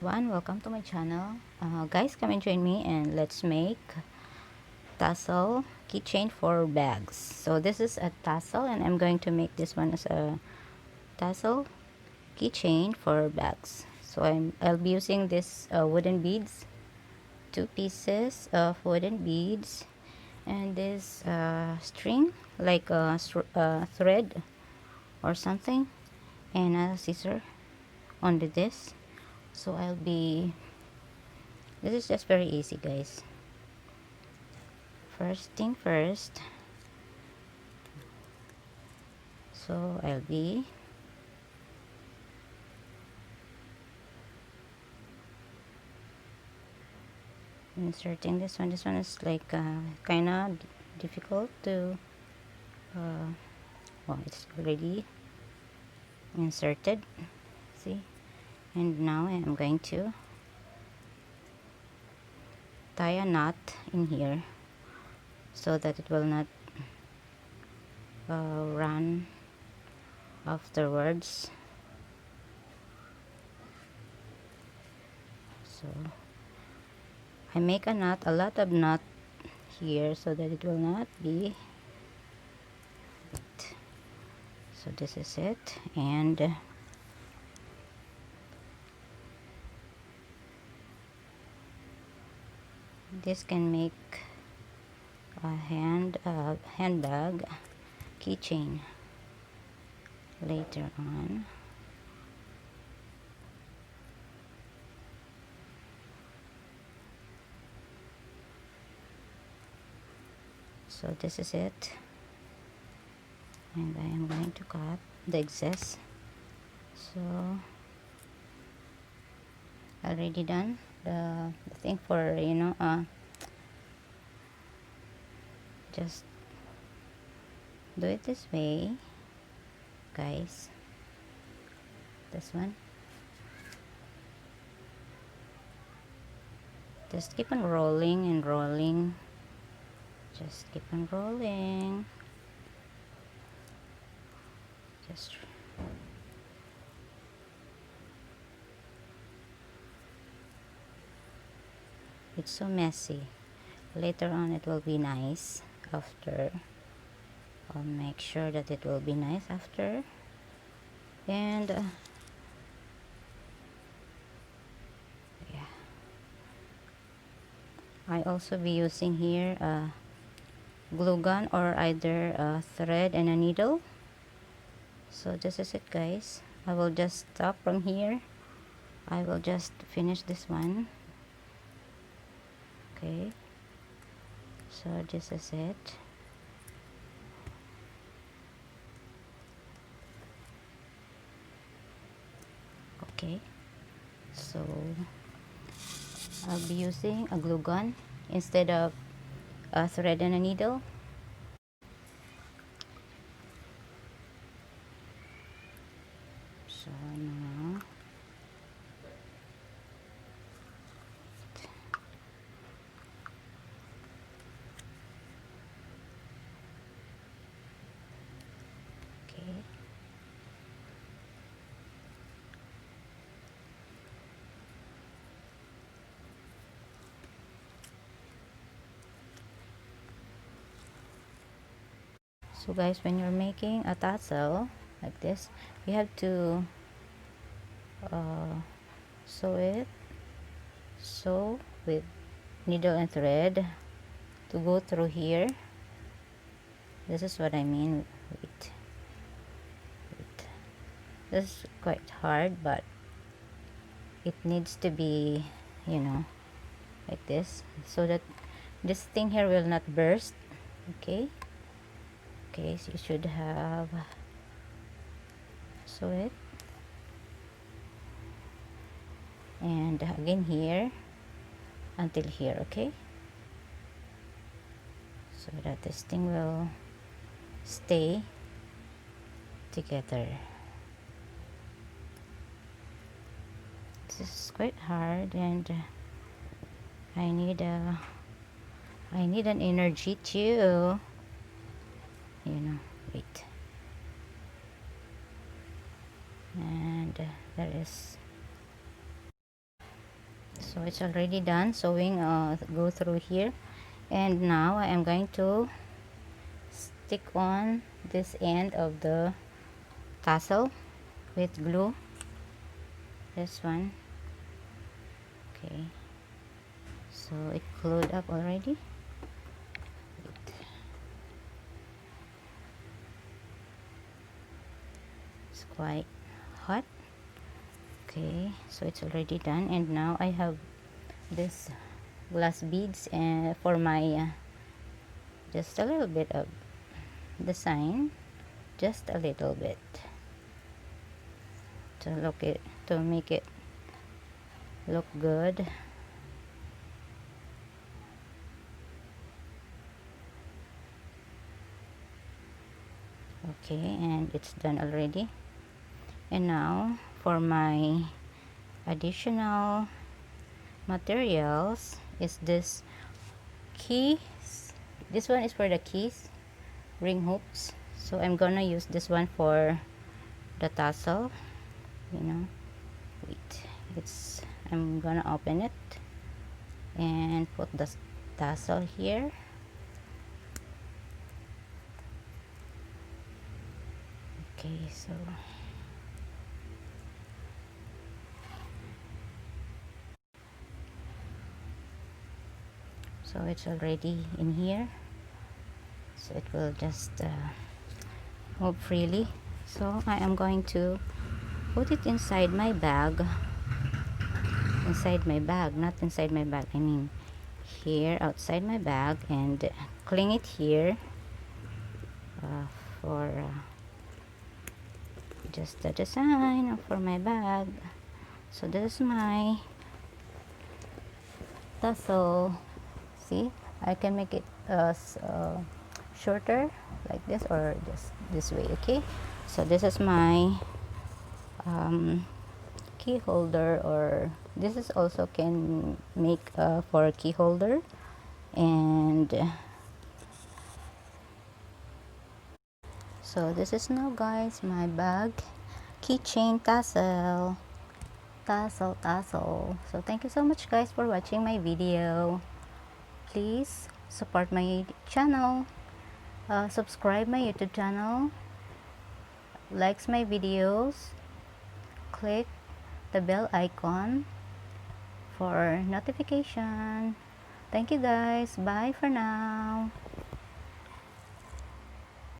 everyone, welcome to my channel. Guys, come and join me and let's make tassel keychain for bags. So this is a tassel and I'm going to make this one as a tassel keychain for bags. So I'll be using this wooden beads, 2 pieces of wooden beads, and this string like a thread or something, and a scissor onto this. So this is just very easy, guys. First thing first, so I'll be inserting this one. This one is like kind of difficult to well, it's already inserted, see. And now I'm going to tie a knot in here so that it will not run afterwards. So I make a lot of knot here so that it will not be. So this is it, and this can make a handbag keychain later on. So this is it, and I am going to cut the excess. So already done the thing for just do it this way, guys. This one, just keep on rolling and rolling, just keep on rolling, just it's so messy. Later on it will be nice after. I'll make sure that it will be nice after. And yeah, I also be using here a glue gun or either a thread and a needle. So this is it, guys. I will just stop from here. I will just finish this one. Okay, so this is it. Okay, so I'll be using a glue gun instead of a thread and a needle. So now okay, so guys, when you're making a tassel like this, you have to sew with needle and thread to go through here. This is what I mean. Wait. This is quite hard, but it needs to be, like this, so that this thing here will not burst. Okay, so you should have sew it, and again here until here. Okay, so that this thing will stay together. This is quite hard, and I need an energy too, wait. And there is So it's already done sewing, go through here, and now I am going to stick on this end of the tassel with glue, this one. Okay, so it glued up already. It's quite hot. Okay, so it's already done, and now I have this glass beads and for my just a little bit of design, just a little bit to make it look good. Okay, and it's done already. And now for my additional materials is this keys. This one is for the keys ring hooks, so I'm gonna use this one for the tassel, you know. Wait, I'm gonna open it and put the tassel here. Okay, so it's already in here, so it will just move freely. So I am going to put it inside my bag, not inside my bag, I mean here outside my bag, and cling it here for just the design for my bag. So this is my tassel. See, I can make it shorter like this or just this way. Okay, so this is my key holder, or this is also can make for a key holder. And so this is now, guys, my bag keychain tassel. So thank you so much, guys, for watching my video. Please support my channel, subscribe my YouTube channel, likes my videos, click the bell icon for notification. Thank you, guys. Bye for now.